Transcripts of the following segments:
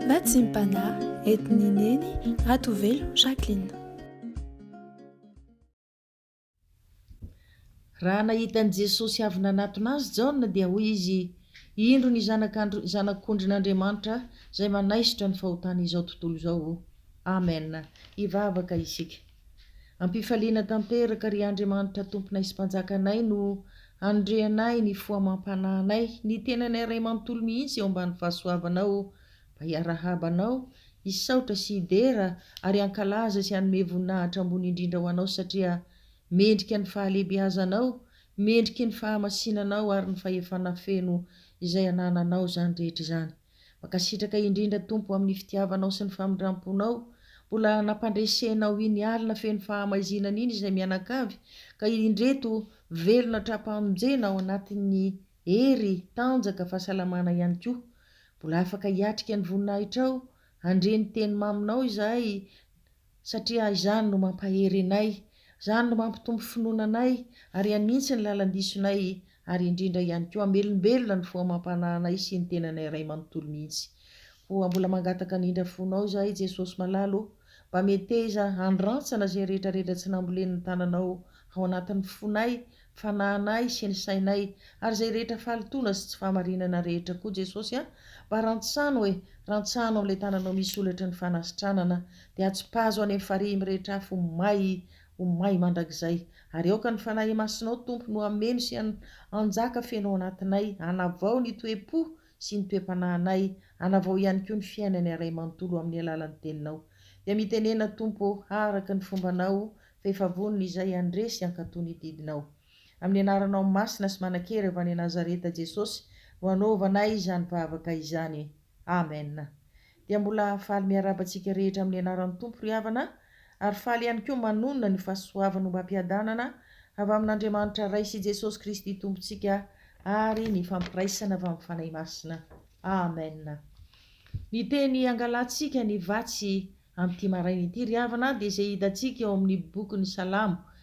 Matsimpana Etnineny Ratovelo Jacqueline. Raha nahitan'i Jesosy avy nanatona azy Jaona dia hoy izy, indro ny zanak'ondrin'Andriamanitra izay manaisitra ny fahotana izao tontolo izao. Amen. Hivavaka isika. Ampifaliana tanteraka ry Andriamanitra tomponay sy mpanjakanay no andreanay ny foamam-panahinay, ny tenanay iray manontolo mihitsy eo ambany fahasoavanao, mba hiarahabanao, hisaotra sy hidera ary hankalaza sy hanome voninahitra ambony indrindra ho anao satria mendrika ny fahalehibeazanao, mendriky ny fahamasinanao ary ny fahefana feno izay anananao zany rehetra izany. Makasitraka indrindra Tompo amin'ny fitiavanao sy ny famindramponao, mbola nampandresenao iny alina feno fahamaizinana iny izay mianakavy, ka indreto velona trapamonjena ao anatin'ny hery, tanjaka, fahasalamana ihany koa. Mbola afaka hiatrika ny voninahitrao, andre ny teny maminao izahay, satria izany no mampahery anay, izany no mampitombo finoana anay, ary anitsy ny lalandisonay, ary indrindra ihany koa amelombelona ny foamam-panahinay sy ny tenanay iray manontolo mihitsy. Ho mbola mangataka anindra fonao izahay Jesosy malalo, mba meteza andrantsana izay rehetrarehetra tsy nambolen'ny tananao ao anatin'ny fonay, fanahinay sy ny sainay, ary izay rehetra falitona sy tsy fahamarinana rehetra koa Jesosy mba rantsano rantsano amin'ilay tananao misy olatra ny fanasitranana, dia atsipazo any amin'ny farimy rehetra afo ho may mandrakizay, ary aoka ny fanahy masinao Tompo no ameno sy anjaka feno ao anatinay, hanavao ny toe-po sy ny toe-panahinay, hanavao ihany koa ny fiainany iray manontolo amin'ny alalan'ny teninao. Dia mitenena Tompo araka ny fombanao, fehefavonina izay andresy hankatony didinao. Amin'ny anaranao masina sy manan-kera avy any Nazareta Jesosy no anaovanay izany vavaka izany. Amen. Dia mbola faly miarabantsika rehetra amin'ny anaran'ny Tompo ry havana, ary faly ihany koa manonona ny fahasoavana mba ampiadanana avy amin'Andriamanitra Ray sy Jesosy Kristy Tompontsika, ary ny fampiraisana avy amin'ny fanahy masina. Amen. Ny teny angalantsika ny vatsy amin'ity maraina ity ry havana dia izay hitantsika eo amin'ny bokin'ny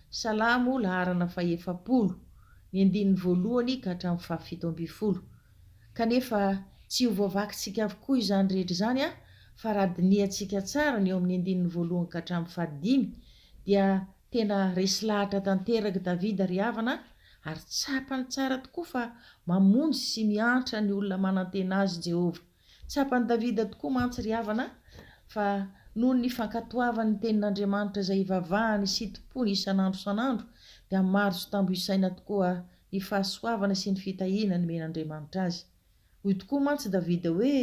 Salamo laharana faha-efapolo, ny andinin'ny voalohany ka hatramin'ny fahafito ambin'ny folo. Kanefa tsy ho voavakintsika avokoa izany rehetra izany fa raha diniantsika tsara ny eo amin'ny andinin'ny voalohany ka hatramin'ny fahadimy dia tena resy lahatra tanteraka Davida ry havana, ary tsapany tsara tokoa fa mamonjy sy miantra ny olona manantena azy Jehovah. Tsapany Davida tokoa mantsy ry havana, fa noho ny fankatoavany tenin'Andriamanitra izay ivavahany sy tompony isan'andro isan'andro, dia maro sy tambo isaina tokoa ny fahasoavana sy ny fitahiana nomen'Andriamanitra azy. Hoy tokoa mantsy Davida hoe,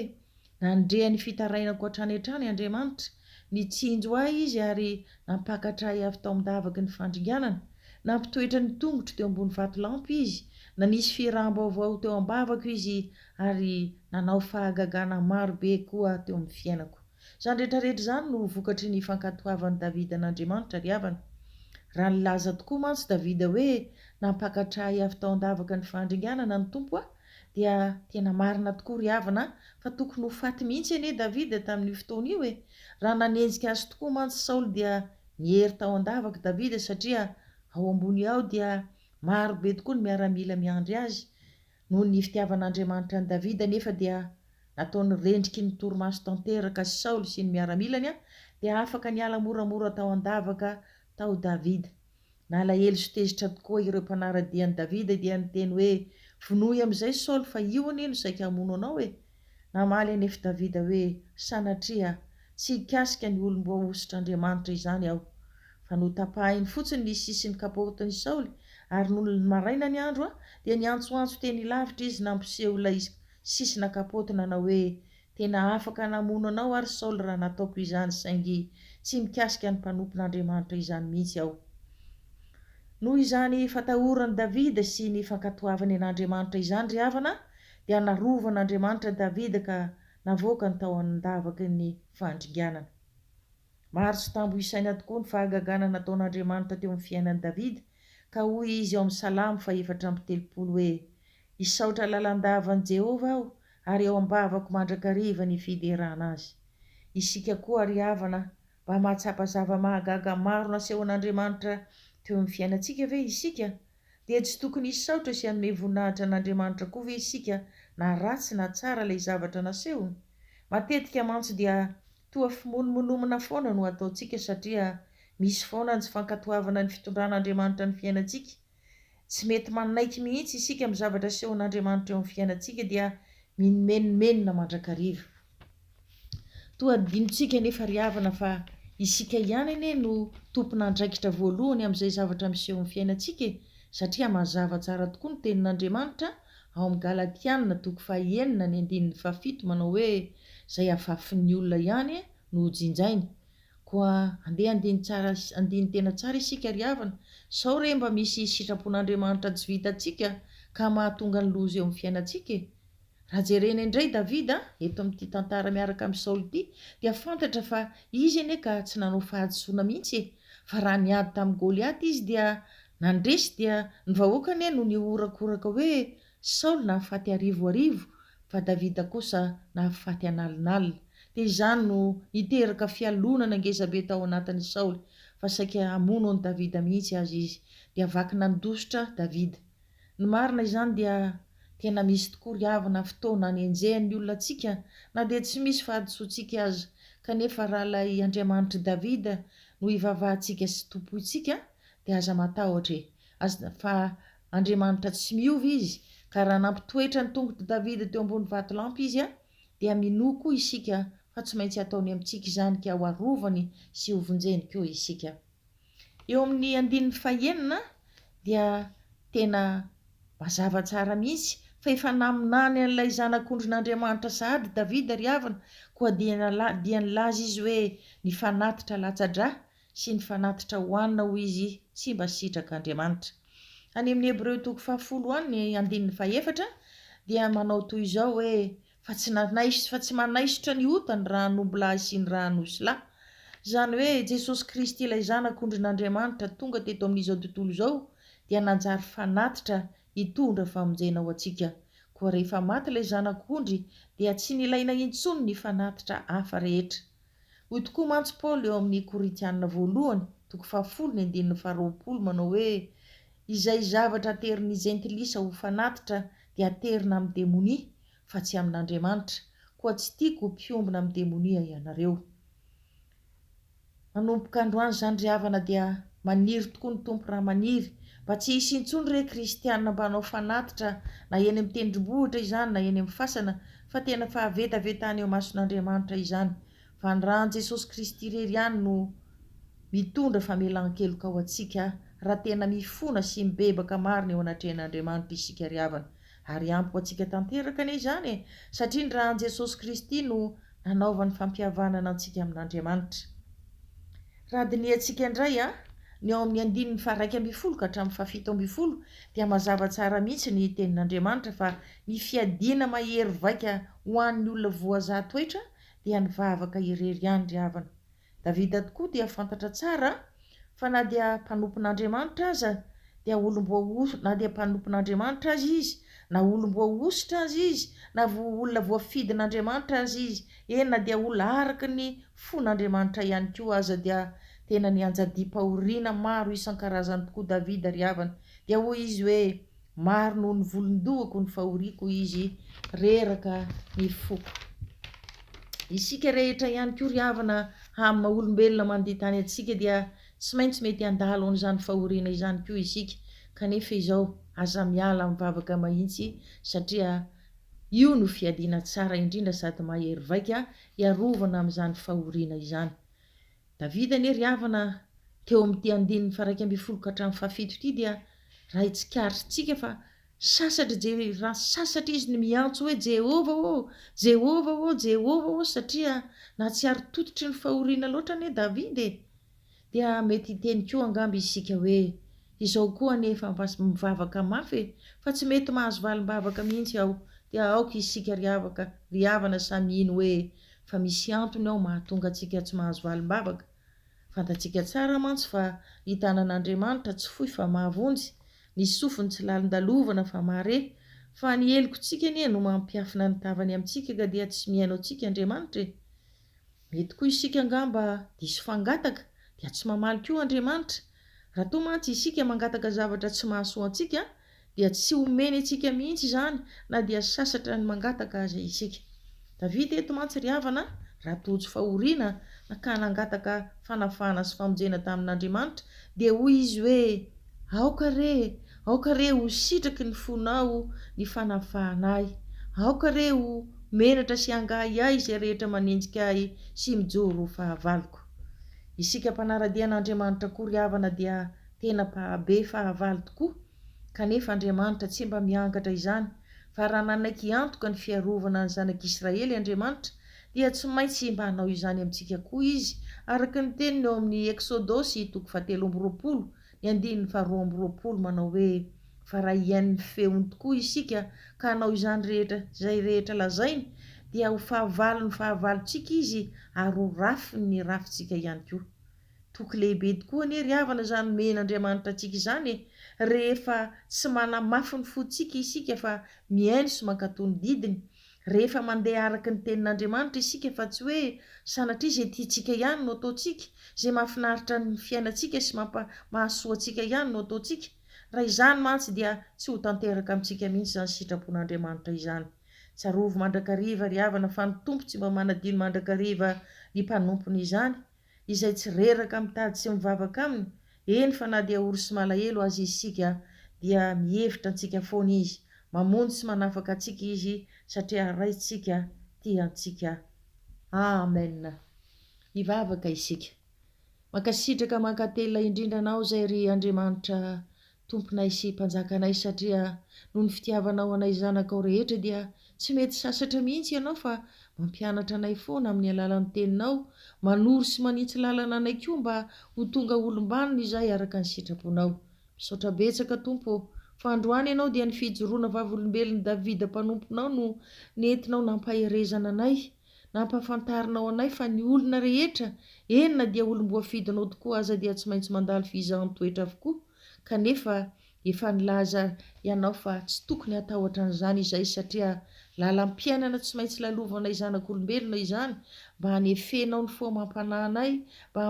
nandrea ny fitarainako hatrany hatrany Andriamanitra, nitsinjo ahy izy ary nampakatra ahy avy tao amin'ny-davaky ny fandringanana, nampitoetra ny tongotro teo ambony vatolampy izy, nanisy fiaraham-baovao teo am-bavako izy, ary nanao fahagagana marobe koa teo amin'ny fiainako. Izany rehetrarehetra izany no vokatry ny fankatoavan'i Davida n'Andriamanitra ry havana. Raha nilaza tokoa mantsy Davida hoe nampakatra ahy avy tao an-davaka ny fandringanana ny Tompo dia tena marina tokoa ry havana, fa tokony ho faty mihitsy anie Davida tamin'io fotoana io raha nanenjika azy tokoa mantsy Saoly dia nihery tao an-davaka Davida, satria ao ambony ao dia maro be tokoa ny miaramila miandry azy. Noho ny fitiavan'Andriamanitra ny Davida nefa dia nataony rendriky ny torimaso tanteraka Saoly sy ny miaramilany dia afaka niala moramora tao an-davaka tao Davida. Nalahelo sy tezitra tokoa ireo mpanaradian'i Davida dia niteny hoe, vonoy amin'izay Saoly fa io anie no saika hamono anao Namaly anefa Davida hoe, sanatria tsy hikasika ny olom-boahositr'Andriamanitra izany aho, fa notapahiny fotsiny ny sisin'ny kapotiny Saoly, ary noho ny maraina ny andro dia niantsoantso teny lavitra izy nampiseho ilay sisina kapotiny na hoe, tena afaka namono anao ary Saoly raha nataoko izany, saingy tsy mikasika ny mpanompon'Andriamanitra izany mihitsy aho. Noho izany fatahorany Davida sy ny fankatoavany an'Andriamanitra izany ry havana, dia narovan'Andriamanitra Davida ka navoaka ny tao an-davaky ny fandringanana. Maro sy tambo isaina tokoa ny fahagagana nataon'Andriamanitra teo amin'ny fiainan'i Davida, ka hoy izy eo amin'ny Salamo faha-efatra amby telopolo hoe, isaotra lalandavani Jehovah aho, ary eo am-bavako mandrakariva ny fiderana azy. Isika koa ry havana, mba mahatsapa zava-mahagaga maro nasehon'Andriamanitra teo amin'ny fiainantsika ve isika? Dia tsy tokony hisaotra sy hanome voninahitra an'Andriamanitra koa ve isika, na ratsy na tsara ilay zavatra nasehony? matetika mantsy dia toa fimonomonomina foana no ataontsika satria misy foana ny tsy fankatoavana ny fitondran'Andriamanitra ny fiainantsika. Tsy mety manaiky mihitsy isika amin'ny zavatra sehon'Andriamanitra eo amin'ny fiainantsika dia mimenomenona mandrakariva. Toa dinontsika nefa ry havana fa isika ihany anie no tompon'andraikitra voalohany amin'izay zavatra miseho amin'ny fiainantsika satria mazava tsara tokoa ny tenin'Andriamanitra ao amin'ny Galatiana 5:9-7 manao hoe izay avafin'ny olona ihany no jinjainy. Koa andeha andiny tena tsara isika ry havana. Sao re mba misy sitrapon'Andriamanitra tsy vitantsika ka mahatonga ny loza eo amin'ny fiainantsika. Raha jerena indray Davida eto amin'ity tantara miaraka amin'ny Saoly ity dia fantatra fa izy anie ka tsy nanao fahadisoana mihitsy fa raha niady tamin'ny Goliaty izy dia nandresy dia ny vahoakany no niorakoraka hoe Saoly nahafaty arivo fa Davida kosa nahafaty analinalina. Dia izany no niteraka fialonana ngezabe tao anatin'ny Saoly fa saika hamono ny Davida mihitsy azy izy dia vaky nandositra Davida. Ny marina izany dia tena misy tokoa ry havana fotoana hanenjehan'ny olona antsika na dia tsy misy fahadisoantsika aza kanefa raha ilay Andriamanitra Davida no ivavahantsika sy tompointsika dia aza matahotra fa Andriamanitra tsy miova izy ka raha nampitoetra ny tongotra Davida teo ambony vatolampy izy dia minoa koa isika fa tsy maintsy ataony amintsika izany ka ho arovany sy hovonjeny koa isika. Eo amin'ny andininy 9 dia tena mazava tsara mihitsy fa efa naminany an'ilay zanak'ondrin'Andriamanitra sahady Davida ry havana koa dia nilaza izy hoe ny fanatitra latsa-drà sy ny fanatitra hohanina ho izy tsy mba sitrak'Andriamanitra. Any amin'ny Hebreo 10 andininy 4 dia manao toy izao hoe fa tsy manaisotra ny ota ny rahanombo lahy sy ny rahanosy lahy. Izany hoe Jesosy Kristy ilay zanak'ondrin'Andriamanitra tonga teto amin'izao tontolo izao dia nanjary fanatitra hitondra famonjena ho antsika. Koa rehefa maty ilay zanak'ondry dia tsy nilaina intsony ny fanatitra hafa rehetra. Hoy tokoa mantsy Paoly eo amin'ny Koritianina 1:10-20 manao hoe izay zavatra aterin'ny jentilisa ho fanatitra dia aterina amin'ny demonia fa tsy amin'Andriamanitra, koa tsy tiako mpiombona amin'ny demonia ianareo. Manomboka androany izany ry havana dia maniry tokoa ny tompo raha maniry mba tsy hisy intsony re kristianina mba hanao fanatitra na eny amin'ny tendrombohitra izany na eny amin'ny fasana fa tena fahavetavetany eo mason'Andriamanitra izany. Fa ny rahan'i Jesosy Kristy irery ihany no mitondra famelan-keloka ho antsika raha tena mifona sy mibebaka marina eo anatrehan'Andriamanitra isika ry havana. Ary ampy ho antsika tanteraka anie izany satria ny rahan'i Jesosy Kristy no nanaova ny fampihavanana antsika amin'Andriamanitra. Raha diniantsika indray ny ao amin'ny andininy 1:20 ka hatramin'ny 7:20 dia mazava tsara mihitsy ny tenin'Andriamanitra fa ny fiadiana mahery vaika ho an'ny olona voazaha toetra dia ny vavaka irery ihany ry havana. Davida tokoa dia fantatra tsara fa na dia mpanompon'Andriamanitra aza dia na dia mpanompon'Andriamanitra azy izy na olom-boaositra azy izy na olona voafidin'Andriamanitra azy izy na dia olona araka ny fon'Andriamanitra ihany koa aza dia tena nianjadiam-pahoriana maro isan-karazany tokoa Davida ry havana. Dia hoy izy hoe maro noho ny volondohako ny fahoriako izy reraka ny foko. Isika rehetra ihany koa ry havana amin'ny olombelona mandeha tany antsika dia tsy maintsy mety handalo an'izany fahoriana izany koa isika kanefa izao aza miala amin'ny vavaka mahitsy satria io no fiadiana tsara indrindra sady mahery vaika iarovana amin'izany fahoriana izany. Davida anie ry havana teo amin'ity andininy 1:20 ka hatramin'ny 7 ity dia raha itsikaritrintsika fa raha sasatra izy ny miantso hoe Jehova ô satria na tsy ary tototry ny fahoriana loatra anie Davida dia mety hiteny koa angamby isika hoe izao koa anefa mivavaka mafy fa tsy mety mahazo valim-bavaka mihitsy aho. Dia aoka isika ry havana samy ino hoe fa misy antony ao mahatonga antsika tsy mahazo valim-bavaka. Fantatsika tsara mantsy fa ny tanan'Andriamanitra tsy fohy fa mahavonjy, ny sofiny tsy lalin-dalovana fa mahare, fa ny helokontsika anie no mampiafina ny tavany amintsika ka dia tsy mihaino antsika Andriamanitra. Mety koa isika angamba diso fangataka dia tsy mamaly koa Andriamanitra. Raha toa mantsy isika mangataka zavatra tsy mahasoa antsika dia tsy homeny antsika mihitsy izany na dia sasatra ny mangataka aza isika. davida eto mantsy ry havana raha tojo fahoriana naka nangataka fanafana sy famonjena tamin'andriamanitra dia hoy izy hoe aoka re ho sitraky ny fonao ny fanafahanay, aoka re ho menatra sy angahy ahy izay rehetra manenjika ahy sy mijoro ho fahavaloko. Isika mpanaradian'andriamanitra koa ry havana dia tena be fahavaly tokoa, kanefa Andriamanitra tsy mba miangatra izany, fa raha nanaiky antoka ny fiarovana ny zanak'Israely Andriamanitra dia tsy maintsy mba hanao izany amintsika koa izy, araka ny teniny eo amin'ny Exodosy 7:20 ny 2:20 manao hoe fa raha iain'ny feony tokoa isika ka hanao izany rehetra lazainy dia ho fahavalo ny fahavalontsika izy ary ho rafiny ny rafintsika ihany koa. Toky lehibe tokoa anie ry havana zany men'Andriamanitra antsika izany rehefa tsy manamafy ny fontsika isika fa miaino sy mankatony didiny, rehefa mandeha araka ny tenin'Andriamanitra isika fa tsy hoe sanatria izay tiantsika ihany no ataontsika, izay mahafinaritra ny fiainantsika sy mahasoantsika ihany no ataontsika. Raha izany mantsy dia tsy ho tanteraka amintsika mihitsy izany sitrapon'Andriamanitra izany. Tsarovy mandrakariva ry havana fa ny tompo tsy mba manadino mandrakariva ny mpanompony izany, izay tsy reraka mitady sy mivavaka aminy. Eny fa na dia ory sy malahelo azy isika dia mihevitra antsika foana izy, mamonjy sy manafaka antsika izy satria raintsika tiantsika. Amen. Hivavaka isika. Mankasitraka mankatelina indrindra anao zay ry Andriamanitra tomponay sy mpanjakanay, satria noho ny fitiavanao anay zanakao rehetra dia tsy mety sasatra mihitsy ianao fa mampianatra anay foana amin'ny alalan'ny teninao, manoro sy manitsy lalana anay koa mba ho tonga olombanona izay araka ny sitraponao. Misaotra betsaka Tompo, fa androany ianao dia ny fijoroana vavolombelon'ny Davida mpanomponao no nentinao nampaherezana anay, nampafantarinao anay fa ny olona rehetra enina dia olom-boafidinao tokoa aza dia tsy maintsy mandalo fizaham-toetra avokoa, kanefa efa nilaza ianao fa tsy tokony hatahotra an'izany izay satria lalam-piainana tsy maintsy lalovanay zanak'olombelona izany, mba hanefenao ny foamam-panahynay, mba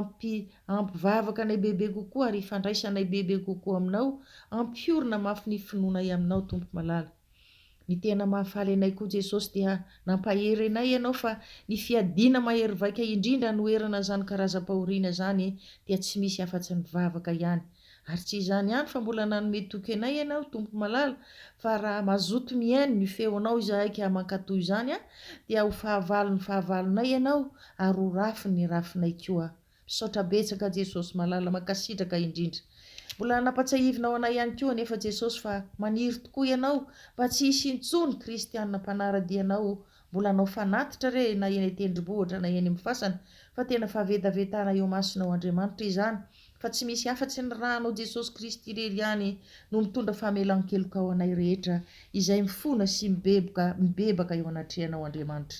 hampivavaka anay bebe kokoa ary fandraisanay bebe kokoa aminao, ampiorina mafy ny finoanay aminao Tompo malala. Ny tena mahafaly anay koa Jesosy dia nampahery anay ianao fa ny fiadiana mahery vaika indrindra noerana zany karazam-pahoriana zany dia tsy misy afa-tsy ny vavaka ihany. Ary tsy izany ihany fa mbola nanome toky anay ianao Tompo malala, fa raha mazoto miaino ny feonao izahay ka mankatoy izany dia ho fahavalon'ny fahavalonay ianao ary ho rafiny rafinay koa. Misaotra betsaka Jesosy malala, mankasitraka indrindra. Mbola nampatsahivinao anay ihany koa nefa Jesosy fa maniry tokoa ianao mba tsy hisy intsony kristianina mpanaradianao mbola anao fanatitra re na eny tendrombohitra na eny amin'ny fasana, fa tena fahavetavetana eo masinao Andriamanitra izany, fa tsy misy afa-tsy ny rahanao Jesosy Kristy irery ihany no mitondra famelan-keloka ao anay rehetra izay mifona sy mibebaka eo anatrehanao Andriamanitra.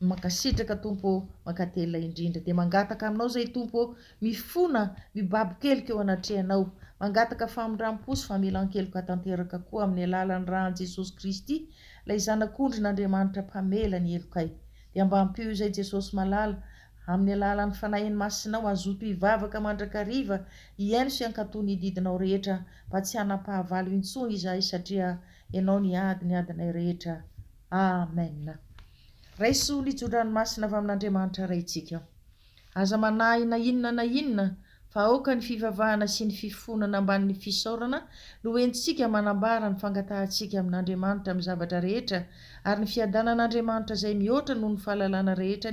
Mankasitraka Tompo, mankatelina indrindra dia mangataka aminao zay Tompo mifona mibabokelika eo anatrehanao, mangataka famondram-po sy famelan-keloka tanteraka koa amin'ny alalan'ny rahan'i Jesosy Kristy, ilay zanak'ondrin'Andriamanitra mpamela ny elokay. Dia mba ampio izay Jesosy malala amin'ny alalan'ny fanahiny masinao azoto hivavaka mandrakariva, hiaino sy hankatony didinao rehetra mba tsy hanapahavalo intsony izahay satria ianao ny adinay rehetra. Amen. Raiso ny jodranomasina avy amin'Andriamanitra raintsika. Aza manahy na inona fa aoka ny fivavahana sy ny fifonana ambanin'ny fisaorana no entsika manambara ny fangatahantsika amin'Andriamanitra amin'ny zavatra rehetra, ary ny fiadanan'Andriamanitra izay mihoatra noho ny fahalalana rehetra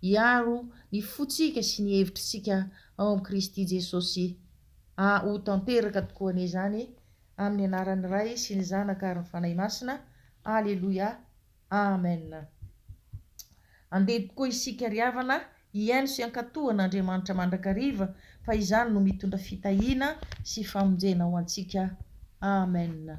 hiaro ny fotsika sy ny hevitritsika ao amin'ny Kristy Jesosy. Ho tanteraka tokoa an'izany amin'ny anaran'ny Ray sy ny Zanaka ary ny Fanahy Masina. Aleloia. Amen. Andeha tokoa isika ry havana hiaino sy hankatohan'Andriamanitra mandrakariva, fa izany no mitondra fitahiana sy famonjena ho antsika. Amen.